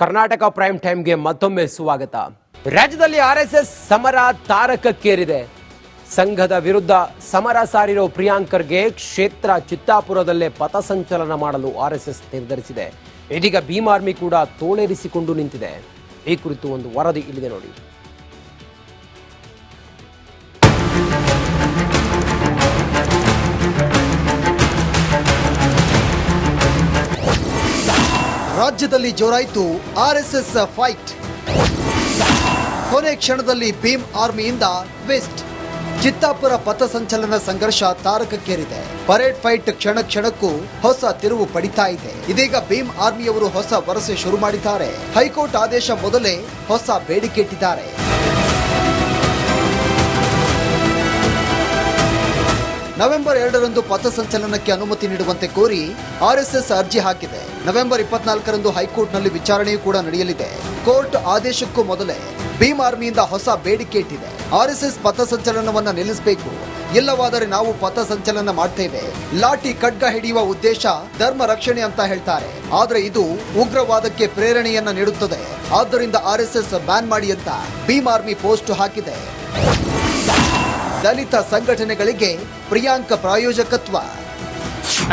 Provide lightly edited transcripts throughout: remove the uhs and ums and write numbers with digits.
Karnataka prime ಟೈಮ್ಗೆ ಮತ್ತೊಮ್ಮೆ ಸ್ವಾಗತ. ರಾಜ್ಯದಲ್ಲಿ ಆರ್ಎಸ್ಎಸ್ ಸಮರ ತಾರಕಕ್ಕೇರಿದೆ. ಸಂಘದ ವಿರುದ್ಧ ಸಮರ ಸಾರಿರೋ ಪ್ರಿಯಾಂಕರ್ಗೆ ಕ್ಷೇತ್ರ ಚಿತ್ತಾಪುರದಲ್ಲೇ ಪಥಸಂಚಲನ ಮಾಡಲು ಆರ್ಎಸ್ಎಸ್ ನಿರ್ಧರಿಸಿದೆ. ಇದೀಗ ಭೀಮ್ ಆರ್ಮಿ ಕೂಡ ತೋಳೇರಿಸಿಕೊಂಡು ನಿಂತಿದೆ. ಈ ಕುರಿತು ಒಂದು ವರದಿ ಇಲ್ಲಿದೆ ನೋಡಿ. ರಾಜ್ಯದಲ್ಲಿ ಜೋರಾಯಿತು ಆರ್ಎಸ್ಎಸ್ ಫೈಟ್. ಕೊನೆ ಕ್ಷಣದಲ್ಲಿ ಭೀಮ್ ಆರ್ಮಿಯಿಂದ ಟ್ವಿಸ್ಟ್. ಚಿತ್ತಾಪುರ ಪಥಸಂಚಲನ ಸಂಘರ್ಷ ತಾರಕಕ್ಕೇರಿದೆ. ಪರೇಡ್ ಫೈಟ್ ಕ್ಷಣ ಕ್ಷಣಕ್ಕೂ ಹೊಸ ತಿರುವು ಪಡಿತಾ ಇದೆ. ಇದೀಗ ಭೀಮ್ ಆರ್ಮಿಯವರು ಹೊಸ ವರಸೆ ಶುರು ಮಾಡಿದ್ದಾರೆ. ಹೈಕೋರ್ಟ್ ಆದೇಶ ಮೊದಲೇ ಹೊಸ ಬೇಡಿಕೆ ಇಟ್ಟಿದ್ದಾರೆ. ನವೆಂಬರ್ 2ರಂದು ಪಥಸಂಚಲನಕ್ಕೆ ಅನುಮತಿ ನೀಡುವಂತೆ ಕೋರಿ ಆರ್ಎಸ್ಎಸ್ ಅರ್ಜಿ ಹಾಕಿದೆ. ನವೆಂಬರ್ 24ರಂದು ಹೈಕೋರ್ಟ್ನಲ್ಲಿ ವಿಚಾರಣೆಯೂ ಕೂಡ ನಡೆಯಲಿದೆ. ಕೋರ್ಟ್ ಆದೇಶಕ್ಕೂ ಮೊದಲೇ ಭೀಮ್ ಆರ್ಮಿಯಿಂದ ಹೊಸ ಬೇಡಿಕೆ ಇಟ್ಟಿದೆ. ಆರ್ಎಸ್ಎಸ್ ಪಥಸಂಚಲನವನ್ನ ನಿಲ್ಲಿಸಬೇಕು, ಇಲ್ಲವಾದರೆ ನಾವು ಪಥಸಂಚಲನ ಮಾಡ್ತೇವೆ. ಲಾಠಿ ಖಡ್ಗ ಹಿಡಿಯುವ ಉದ್ದೇಶ ಧರ್ಮ ರಕ್ಷಣೆ ಅಂತ ಹೇಳ್ತಾರೆ, ಆದ್ರೆ ಇದು ಉಗ್ರವಾದಕ್ಕೆ ಪ್ರೇರಣೆಯನ್ನ ನೀಡುತ್ತದೆ. ಆದ್ದರಿಂದ ಆರ್ಎಸ್ಎಸ್ ಬ್ಯಾನ್ ಮಾಡಿ ಅಂತ ಭೀಮ್ ಆರ್ಮಿ ಪೋಸ್ಟ್ ಹಾಕಿದೆ. ದಲಿತ ಸಂಘಟನೆಗಳಿಗೆ ಪ್ರಿಯಾಂಕ ಪ್ರಾಯೋಜಕತ್ವ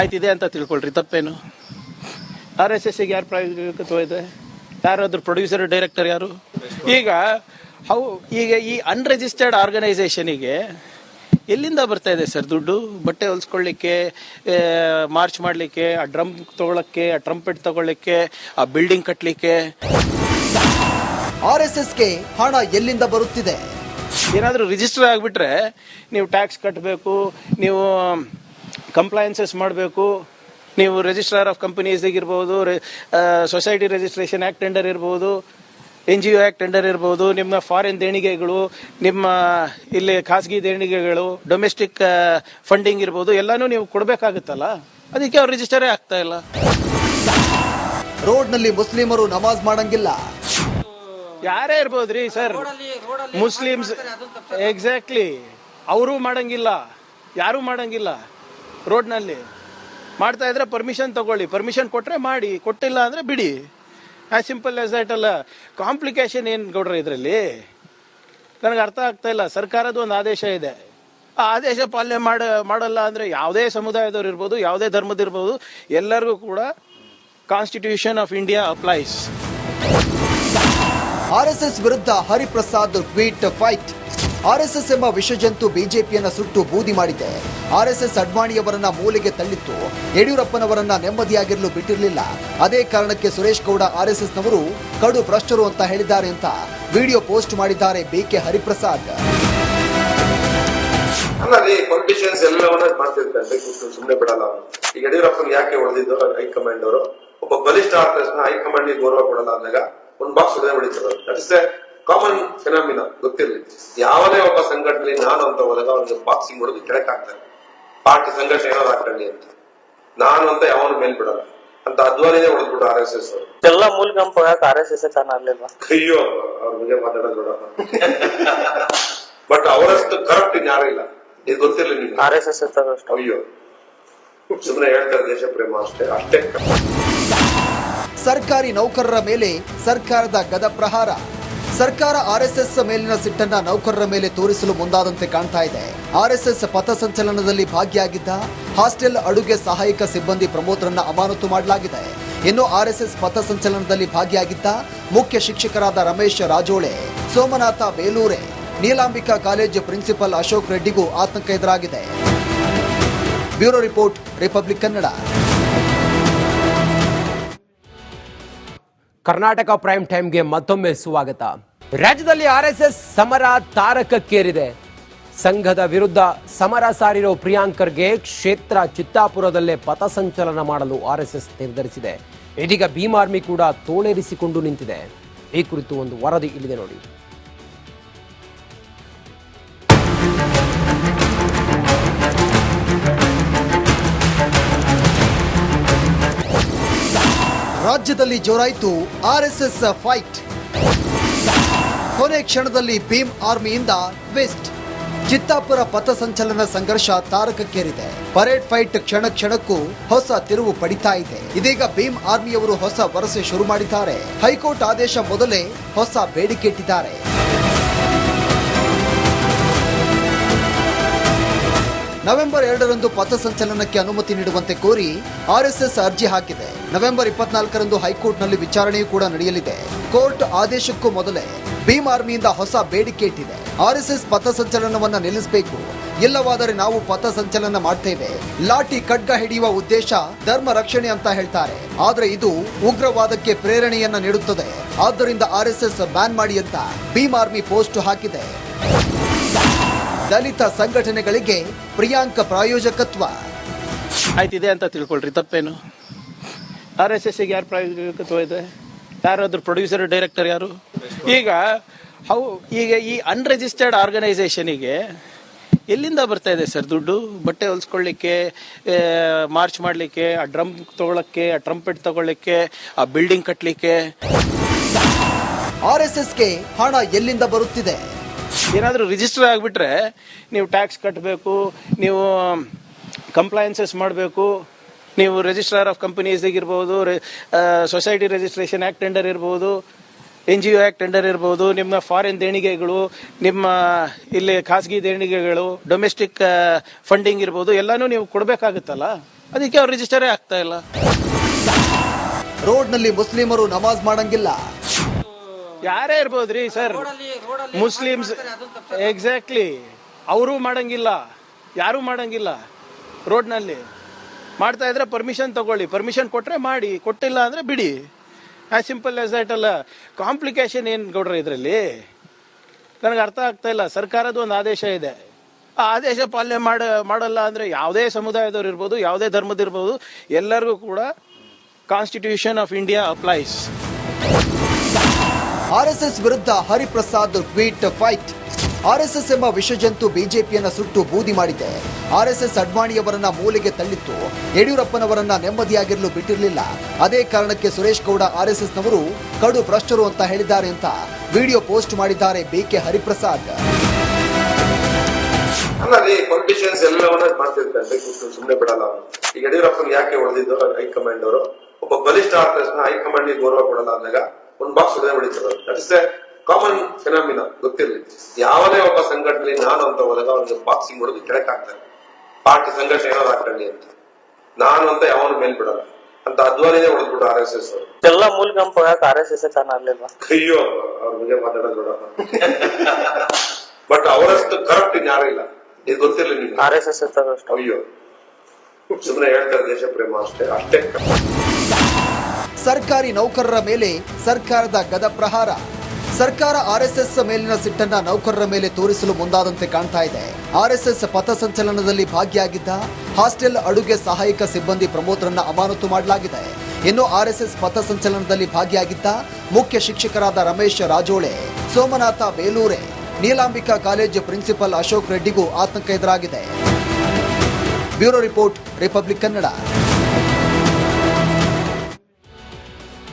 ಆಯ್ತಿದೆ ಅಂತ ತಿಳ್ಕೊಳ್ರಿ, ತಪ್ಪೇನು? RSS ಗೆ ಯಾರು ಪ್ರಾಯೋಜಕತ್ವ ಇದೆ? ಯಾರಾದ್ರೂ ಪ್ರೊಡ್ಯೂಸರ್ ಡೈರೆಕ್ಟರ್ ಯಾರು? ಈಗ ಈ ಅನ್ರಿಜಿಸ್ಟರ್ಡ್ ಆರ್ಗನೈಸೇಷನಿಗೆ ಎಲ್ಲಿಂದ ಬರ್ತಾ ಇದೆ ಸರ್ ದುಡ್ಡು? ಬಟ್ಟೆ ಹೊಲ್ಸ್ಕೊಳ್ಳಿಕ್ಕೆ, ಮಾರ್ಚ್ ಮಾಡ್ಲಿಕ್ಕೆ, ಆ ಡ್ರಮ್ ತಗೊಳಕ್ಕೆ, ಆ ಟ್ರಂಪೆಟ್ ತಗೊಳ್ಳಿಕ್ಕೆ, ಆ ಬಿಲ್ಡಿಂಗ್ ಕಟ್ಟಲಿಕ್ಕೆ. ಆರ್ಎಸ್ಎಸ್ಗೆ ಹಣ ಎಲ್ಲಿಂದ ಬರುತ್ತಿದೆ? ಏನಾದರೂ ರಿಜಿಸ್ಟರ್ ಆಗಿಬಿಟ್ರೆ ನೀವು ಟ್ಯಾಕ್ಸ್ ಕಟ್ಟಬೇಕು, ನೀವು ಕಂಪ್ಲೈನ್ಸಸ್ ಮಾಡಬೇಕು, ನೀವು ರಿಜಿಸ್ಟ್ರಾರ್ ಆಫ್ ಕಂಪನೀಸ್ ಇರ್ಬೋದು, ಸೊಸೈಟಿ ರಿಜಿಸ್ಟ್ರೇಷನ್ ಆಕ್ಟ್ ಟೆಂಡರ್ ಇರ್ಬೋದು, NGO ಆಕ್ಟ್ ಟೆಂಡರ್ ಇರ್ಬೋದು, ನಿಮ್ಮ ಫಾರಿನ್ ದೇಣಿಗೆಗಳು, ನಿಮ್ಮ ಇಲ್ಲಿ ಖಾಸಗಿ ದೇಣಿಗೆಗಳು, ಡೊಮೆಸ್ಟಿಕ್ ಫಂಡಿಂಗ್ ಇರ್ಬೋದು, ಎಲ್ಲಾನು ನೀವು ಕೊಡಬೇಕಾಗುತ್ತಲ್ಲ. ಅದಕ್ಕೆ ಅವ್ರು ರಿಜಿಸ್ಟರೇ ಆಗ್ತಾ ಇಲ್ಲ. ರೋಡ್ನಲ್ಲಿ ಮುಸ್ಲಿಮರು ನಮಾಜ್ ಮಾಡಂಗಿಲ್ಲ. ಯಾರೇ ಇರ್ಬೋದ್ರಿ ಸರ್, ಮುಸ್ಲಿಮ್ಸ್ ಎಕ್ಸಾಕ್ಟ್ಲಿ, ಅವರು ಮಾಡಂಗಿಲ್ಲ, ಯಾರು ಮಾಡಂಗಿಲ್ಲ. ರೋಡ್ನಲ್ಲಿ ಮಾಡ್ತಾ ಇದ್ರೆ ಪರ್ಮಿಷನ್ ತಗೊಳ್ಳಿ, ಪರ್ಮಿಷನ್ ಕೊಟ್ರೆ ಮಾಡಿ, ಕೊಟ್ಟಿಲ್ಲ ಅಂದ್ರೆ ಬಿಡಿ. ಆಸ್ ಸಿಂಪಲ್ ಆಸ್ ದಟ್ ಅಲ್ಲ. ಕಾಂಪ್ಲಿಕೇಶನ್ ಏನ್ ಕೊಡ್ರಿ ಇದರಲ್ಲಿ? ನನಗೆ ಅರ್ಥ ಆಗ್ತಾ ಇಲ್ಲ. ಸರ್ಕಾರದ ಒಂದು ಆದೇಶ ಇದೆ, ಆ ಆದೇಶ ಪಾಲನೆ ಮಾಡಲ್ಲ ಅಂದ್ರೆ ಯಾವುದೇ ಸಮುದಾಯದವ್ರು ಇರ್ಬೋದು, ಯಾವುದೇ ಧರ್ಮದಿರ್ಬೋದು, ಎಲ್ಲರಿಗೂ ಕೂಡ constitution of India applies. RSS ವಿರುದ್ಧ ಹರಿಪ್ರಸಾದ್ ಟ್ವೀಟ್ ಫೈಟ್. ಆರ್ಎಸ್ಎಸ್ ಎಂಬ ವಿಷಜಂತು ಬಿಜೆಪಿಯನ್ನ ಸುಟ್ಟು ಬೂದಿ ಮಾಡಿದೆ. ಆರ್ಎಸ್ಎಸ್ ಅಡ್ವಾಣಿಯವರನ್ನ ಮೂಲೆಗೆ ತಳ್ಳಿತ್ತು. ಯಡಿಯೂರಪ್ಪನವರನ್ನ ನೆಮ್ಮದಿಯಾಗಿರಲು ಬಿಟ್ಟಿರಲಿಲ್ಲ. ಅದೇ ಕಾರಣಕ್ಕೆ ಸುರೇಶ್ ಗೌಡ ಆರ್ಎಸ್ಎಸ್ನವರು ಕಡು ಭ್ರಷ್ಟರು ಅಂತ ಹೇಳಿದ್ದಾರೆ ಅಂತ ವಿಡಿಯೋ ಪೋಸ್ಟ್ ಮಾಡಿದ್ದಾರೆ BK ಹರಿಪ್ರಸಾದ್. ಪೊಲಿಟಿಷಿಯನ್ಸ್ ಎಲ್ಲವನ್ನ ಮಾಡ್ತಿರ್ತಾರೆ, ಸುಮ್ಮನೆ ಬಿಡಲ್ಲ. ಈಗ ಯಡಿಯೂರಪ್ಪನ್ ಯಾಕೆ ಹೊಡೆದಿದ್ದು ಹೈಕಮಾಂಡ್ ಅವರು? ಒಬ್ಬ ಬಲಿಷ್ಠ ಹೈಕಮಾಂಡ್ ಗೌರವ ಕೊಡಲ್ಲ ಅಂದಾಗ ಒಂದು ಬಾಕ್ಸ್ ಹೊಡೆದೇ ಹೊಡಿತಾರೆ. That is A common phenomena. ಗೊತ್ತಿರಲಿ, ಯಾವುದೇ ಒಬ್ಬ ಸಂಘಟನೆ ನಾನು ಅಂತ ಹೋದಾಗ ಅವ್ರಿಗೆ ಬಾಕ್ಸಿಂಗ್ ಹೊಡೆದು ಕೆಳಕ್ ಹಾಕ್ತಾರೆ. ಪಾರ್ಟಿ ಸಂಘಟನೆ ಏನಾದ್ರು ಹಾಕೊಳ್ಳಿ ಅಂತ, ನಾನು ಅಂತ ಯಾವನು ಮೇಲ್ ಬಿಡಲ್ಲ ಅಂತ ಅದ್ವಾನಿನೇ ಹೊಡೆದ್ಬಿಟ್ಟು RSS ಅವರು ಎಲ್ಲ ಮೂಲಕಂಪ RSS ಕಾಣಲಿಲ್ವಾ? ಅಯ್ಯೋ, ಅವ್ರ ಬಗ್ಗೆ ಮಾತಾಡೋದು ಬೇಡ. ಬಟ್ ಅವರಷ್ಟು ಕರಪ್ಟ್ ಇನ್ ಯಾರು ಇಲ್ಲ. ಇದು ಗೊತ್ತಿರಲಿ ನಿಮ್ಗೆ. RSS ಅಯ್ಯೋ, ಸುಮ್ಮನೆ ಹೇಳ್ತಾರೆ ದೇಶ ಪ್ರೇಮ ಅಷ್ಟೇ ಅಷ್ಟೇ. ಸರ್ಕಾರಿ ನೌಕರರ ಮೇಲೆ ಸರ್ಕಾರದ ಗದ ಪ್ರಹಾರ. ಸರ್ಕಾರ ಆರ್ಎಸ್ಎಸ್ ಮೇಲಿನ ಸಿಟ್ಟನ್ನ ನೌಕರರ ಮೇಲೆ ತೋರಿಸಲು ಮುಂದಾದಂತೆ ಕಾಣ್ತಾ ಇದೆ. ಆರ್ಎಸ್ಎಸ್ ಪಥಸಂಚಲನದಲ್ಲಿ ಭಾಗಿಯಾಗಿದ್ದ ಹಾಸ್ಟೆಲ್ ಅಡುಗೆ ಸಹಾಯಕ ಸಿಬ್ಬಂದಿ ಪ್ರಮೋದ್ರನ್ನ ಅಮಾನತು ಮಾಡಲಾಗಿದೆ. ಇನ್ನು ಆರ್ಎಸ್ಎಸ್ ಪಥಸಂಚಲನದಲ್ಲಿ ಭಾಗಿಯಾಗಿದ್ದ ಮುಖ್ಯ ಶಿಕ್ಷಕರಾದ ರಮೇಶ್ ರಾಜೋಳೆ, ಸೋಮನಾಥ ಬೇಲೂರೆ, ನೀಲಾಂಬಿಕಾ ಕಾಲೇಜು ಪ್ರಿನ್ಸಿಪಲ್ ಅಶೋಕ್ ರೆಡ್ಡಿಗೂ ಆತಂಕ ಎದುರಾಗಿದೆ. Bureau report, republic Kannada. Karnataka prime ಟೈಮ್ಗೆ ಮತ್ತೊಮ್ಮೆ ಸ್ವಾಗತ. ರಾಜ್ಯದಲ್ಲಿ ಆರ್ಎಸ್ಎಸ್ ಸಮರ ತಾರಕಕ್ಕೇರಿದೆ. ಸಂಘದ ವಿರುದ್ಧ ಸಮರ ಸಾರಿರೋ ಪ್ರಿಯಾಂಕರ್ಗೆ ಕ್ಷೇತ್ರ ಚಿತ್ತಾಪುರದಲ್ಲೇ ಪಥಸಂಚಲನ ಮಾಡಲು ಆರ್ಎಸ್ಎಸ್ ನಿರ್ಧರಿಸಿದೆ. ಇದೀಗ ಭೀಮ್ ಆರ್ಮಿ ಕೂಡ ತೋಳೇರಿಸಿಕೊಂಡು ನಿಂತಿದೆ. ಈ ಕುರಿತು ಒಂದು ವರದಿ ಇಲ್ಲಿದೆ ನೋಡಿ. ರಾಜ್ಯದಲ್ಲಿ ಜೋರಾಯಿತು ಆರ್ಎಸ್ಎಸ್ ಫೈಟ್. ಕೊನೆ ಕ್ಷಣದಲ್ಲಿ ಭೀಮ್ ಆರ್ಮಿಯಿಂದ ಟ್ವಿಸ್ಟ್. ಚಿತ್ತಾಪುರ ಪಥಸಂಚಲನ ಸಂಘರ್ಷ ತಾರಕಕ್ಕೇರಿದೆ. ಪರೇಡ್ ಫೈಟ್ ಕ್ಷಣ ಕ್ಷಣಕ್ಕೂ ಹೊಸ ತಿರುವು ಪಡಿತಾ ಇದೆ. ಇದೀಗ ಭೀಮ್ ಆರ್ಮಿಯವರು ಹೊಸ ವರಸೆ ಶುರು ಮಾಡಿದ್ದಾರೆ. ಹೈಕೋರ್ಟ್ ಆದೇಶ ಮೊದಲೇ ಹೊಸ ಬೇಡಿಕೆ ಇಟ್ಟಿದ್ದಾರೆ. ನವೆಂಬರ್ 2ರಂದು ಪಥಸಂಚಲನಕ್ಕೆ ಅನುಮತಿ ನೀಡುವಂತೆ ಕೋರಿ ಆರ್ಎಸ್ಎಸ್ ಅರ್ಜಿ ಹಾಕಿದೆ. ನವೆಂಬರ್ 24ರಂದು ಹೈಕೋರ್ಟ್ನಲ್ಲಿ ವಿಚಾರಣೆಯೂ ಕೂಡ ನಡೆಯಲಿದೆ. ಕೋರ್ಟ್ ಆದೇಶಕ್ಕೂ ಮೊದಲೇ ಭೀಮ್ ಆರ್ಮಿಯಿಂದ ಹೊಸ ಬೇಡಿಕೆ ಇಟ್ಟಿದೆ. ಆರ್ಎಸ್ಎಸ್ ಪಥಸಂಚಲನವನ್ನ ನಿಲ್ಲಿಸಬೇಕು, ಇಲ್ಲವಾದರೆ ನಾವು ಪಥಸಂಚಲನ ಮಾಡ್ತೇವೆ. ಲಾಠಿ ಖಡ್ಗ ಹಿಡಿಯುವ ಉದ್ದೇಶ ಧರ್ಮ ರಕ್ಷಣೆ ಅಂತ ಹೇಳ್ತಾರೆ, ಆದ್ರೆ ಇದು ಉಗ್ರವಾದಕ್ಕೆ ಪ್ರೇರಣೆಯನ್ನ ನೀಡುತ್ತದೆ. ಆದ್ದರಿಂದ ಆರ್ಎಸ್ಎಸ್ ಬ್ಯಾನ್ ಮಾಡಿ ಅಂತ ಭೀಮ್ ಆರ್ಮಿ ಪೋಸ್ಟ್ ಹಾಕಿದೆ. ದಲಿತ ಸಂಘಟನೆಗಳಿಗೆ ಪ್ರಿಯಾಂಕ ಪ್ರಾಯೋಜಕತ್ವ. ಆಯ್ತಿದೆ ಅಂತ ತಿಳ್ಕೊಳ್ರಿ, ತಪ್ಪೇನು? RSS ಗೆ ಯಾರು ಪ್ರಾಯೋಜಕತ್ವ ಇದೆ? ಯಾರಾದ್ರೂ ಪ್ರೊಡ್ಯೂಸರ್ ಡೈರೆಕ್ಟರ್ ಯಾರು? ಈಗ ಈ ಅನ್ರಿಜಿಸ್ಟರ್ಡ್ ಆರ್ಗನೈಸೇಷನಿಗೆ ಎಲ್ಲಿಂದ ಬರ್ತಾ ಇದೆ ಸರ್ ದುಡ್ಡು? ಬಟ್ಟೆ ಹೊಲ್ಸ್ಕೊಳ್ಳಿಕ್ಕೆ, ಮಾರ್ಚ್ ಮಾಡ್ಲಿಕ್ಕೆ, ಆ ಡ್ರಮ್ ತಗೊಳಕ್ಕೆ, ಆ ಟ್ರಂಪೆಟ್ ತಗೊಳ್ಳಿಕ್ಕೆ, ಆ ಬಿಲ್ಡಿಂಗ್ ಕಟ್ಟಲಿಕ್ಕೆ. ಆರ್ಎಸ್ಎಸ್ಗೆ ಹಣ ಎಲ್ಲಿಂದ ಬರುತ್ತಿದೆ? ಏನಾದರೂ ರಿಜಿಸ್ಟರ್ ಆಗಿಬಿಟ್ರೆ ನೀವು ಟ್ಯಾಕ್ಸ್ ಕಟ್ಟಬೇಕು, ನೀವು ಕಂಪ್ಲೈನ್ಸಸ್ ಮಾಡಬೇಕು, ನೀವು ರಿಜಿಸ್ಟ್ರಾರ್ ಆಫ್ ಕಂಪನೀಸ್ ಇರ್ಬೋದು, ಸೊಸೈಟಿ ರಿಜಿಸ್ಟ್ರೇಷನ್ ಆಕ್ಟ್ ಟೆಂಡರ್ ಇರ್ಬೋದು, NGO ಆಕ್ಟ್ ಟೆಂಡರ್ ಇರ್ಬೋದು, ನಿಮ್ಮ ಫಾರಿನ್ ದೇಣಿಗೆಗಳು, ನಿಮ್ಮ ಇಲ್ಲಿ ಖಾಸಗಿ ದೇಣಿಗೆಗಳು, ಡೊಮೆಸ್ಟಿಕ್ ಫಂಡಿಂಗ್ ಇರ್ಬೋದು, ಎಲ್ಲಾನು ನೀವು ಕೊಡಬೇಕಾಗುತ್ತಲ್ಲ. ಅದಕ್ಕೆ ಅವ್ರು ರಿಜಿಸ್ಟರೇ ಆಗ್ತಾ ಇಲ್ಲ. ರೋಡ್ನಲ್ಲಿ ಮುಸ್ಲಿಮರು ನಮಾಜ್ ಮಾಡಂಗಿಲ್ಲ. ಯಾರೇ ಇರ್ಬೋದ್ರಿ ಸರ್, ಮುಸ್ಲಿಮ್ಸ್ ಎಕ್ಸಾಕ್ಟ್ಲಿ ಅವರು ಮಾಡಂಗಿಲ್ಲ, ಯಾರು ಮಾಡಂಗಿಲ್ಲ. ರೋಡ್ನಲ್ಲಿ ಮಾಡ್ತಾ ಇದ್ರೆ ಪರ್ಮಿಷನ್ ತಗೊಳ್ಳಿ, ಪರ್ಮಿಷನ್ ಕೊಟ್ರೆ ಮಾಡಿ, ಕೊಟ್ಟಿಲ್ಲ ಅಂದ್ರೆ ಬಿಡಿ. ಆಸ್ ಸಿಂಪಲ್ ಆಸ್ ದಟ್ ಅಲ್ಲ. ಕಾಂಪ್ಲಿಕೇಶನ್ ಏನ್ ಗೌಡ್ರ ಇದರಲ್ಲಿ? ನನಗೆ ಅರ್ಥ ಆಗ್ತಾ ಇಲ್ಲ. ಸರ್ಕಾರದ ಒಂದು ಆದೇಶ ಇದೆ, ಆ ಆದೇಶ ಪಾಲನೆ ಮಾಡಲ್ಲ ಅಂದ್ರೆ ಯಾವುದೇ ಸಮುದಾಯದವ್ರು ಇರ್ಬೋದು, ಯಾವುದೇ ಧರ್ಮದಿರ್ಬೋದು, ಎಲ್ಲರಿಗೂ ಕೂಡ constitution of India applies. RSS ವಿರುದ್ಧ ಹರಿಪ್ರಸಾದ್ ಟ್ವೀಟ್ ಫೈಟ್. ಆರ್ಎಸ್ಎಸ್ ಎಂಬ ವಿಷಜಂತು ಬಿಜೆಪಿಯನ್ನ ಸುಟ್ಟು ಬೂದಿ ಮಾಡಿದೆ. ಆರ್ಎಸ್ಎಸ್ ಅಡ್ವಾಣಿಯವರನ್ನ ಮೂಲೆಗೆ ತಳ್ಳಿತ್ತು. ಯಡಿಯೂರಪ್ಪನವರನ್ನ ನೆಮ್ಮದಿಯಾಗಿರಲು ಬಿಟ್ಟಿರಲಿಲ್ಲ. ಅದೇ ಕಾರಣಕ್ಕೆ ಸುರೇಶ್ ಗೌಡ ಆರ್ಎಸ್ಎಸ್ನವರು ಕಡು ಭ್ರಷ್ಟರು ಅಂತ ಹೇಳಿದ್ದಾರೆ ಅಂತ ವಿಡಿಯೋ ಪೋಸ್ಟ್ ಮಾಡಿದ್ದಾರೆ BK ಹರಿಪ್ರಸಾದ್. ಅಲ್ಲಲ್ಲಿ ಪೊಲಿಟಿಷಿಯನ್ಸ್ ಎಲ್ಲವನ್ನ ಮಾಡ್ತಿರ್ತಾರೆ, ಸುಮ್ಮನೆ ಬಿಡಲ್ಲ ಅವನು. ಈಗ ಯಡಿಯೂರಪ್ಪನ್ ಯಾಕೆ ಹೊಡೆದಿದ್ದು ಹೈಕಮಾಂಡ್ ಅವರು? ಒಬ್ಬ ಬಲಿಷ್ಠ ಆದ ಹೈಕಮಾಂಡ್ ಗೆ ಗೌರವ ಕೊಡಲ್ಲ ಅಂದಾಗ ಒಂದು ಬಾಕ್ಸ್ ಹೊಡೆದೇ ಹೊಡಿತಾರೆ. That is A common phenomena. ಗೊತ್ತಿರಲಿ, ಯಾವನೇ ಒಬ್ಬ ಸಂಘಟನೆ ನಾನು ಅಂತ ಹೋದಾಗ ಅವ್ನಿಗೆ ಬಾಕ್ಸಿಂಗ್ ಹೊಡೆದು ಕೆಳಕ್ ಹಾಕ್ತಾರೆ. ಪಾರ್ಟಿ ಸಂಘಟನೆ ಏನಾದ್ರು ಹಾಕೊಳ್ಳಿ ಅಂತ, ನಾನು ಅಂತ ಯಾವನು ಮೇಲ್ ಬಿಡಲ್ಲ ಅಂತ ಅದ್ವಾನಿನೇ ಹೊಡೆದ್ಬಿಟ್ಟು RSS ಅವರು. ಎಲ್ಲ ಮೂಲ ಗುಂಪು RSS ಕಾರಣ ಆಗ್ಲಿಲ್ವಾ? ಅಯ್ಯೋ, ಅವ್ರ ಬಗ್ಗೆ ಮಾತಾಡೋದು ಬೇಡ. ಬಟ್ ಅವರಷ್ಟು ಕರಪ್ಟ್ ಇನ್ ಯಾರು ಇಲ್ಲ, ಇದು ಗೊತ್ತಿರಲಿ ನಿಮ್ಗೆ. RSS ಅಯ್ಯೋ, ಸುಮ್ಮನೆ ಹೇಳ್ತಾರೆ ದೇಶ ಪ್ರೇಮ ಅಷ್ಟೇ ಅಷ್ಟೇ. ಸರ್ಕಾರಿ ನೌಕರರ ಮೇಲೆ ಸರ್ಕಾರದ ಗದ ಪ್ರಹಾರ. ಸರ್ಕಾರ ಆರ್ಎಸ್ಎಸ್ ಮೇಲಿನ ಸಿಟ್ಟನ್ನ ನೌಕರರ ಮೇಲೆ ತೋರಿಸಲು ಮುಂದಾದಂತೆ ಕಾಣ್ತಾ ಇದೆ. ಆರ್ಎಸ್ಎಸ್ ಪಥಸಂಚಲನದಲ್ಲಿ ಭಾಗಿಯಾಗಿದ್ದ ಹಾಸ್ಟೆಲ್ ಅಡುಗೆ ಸಹಾಯಕ ಸಿಬ್ಬಂದಿ ಪ್ರಮೋದ್ರನ್ನ ಅಮಾನತು ಮಾಡಲಾಗಿದೆ. ಇನ್ನು ಆರ್ಎಸ್ಎಸ್ ಪಥಸಂಚಲನದಲ್ಲಿ ಭಾಗಿಯಾಗಿದ್ದ ಮುಖ್ಯ ಶಿಕ್ಷಕರಾದ ರಮೇಶ್ ರಾಜೋಳೆ, ಸೋಮನಾಥ ಬೇಲೂರೆ, ನೀಲಾಂಬಿಕಾ ಕಾಲೇಜು ಪ್ರಿನ್ಸಿಪಲ್ ಅಶೋಕ್ ರೆಡ್ಡಿಗೂ ಆತಂಕ ಎದುರಾಗಿದೆ. Bureau report, republic Kannada.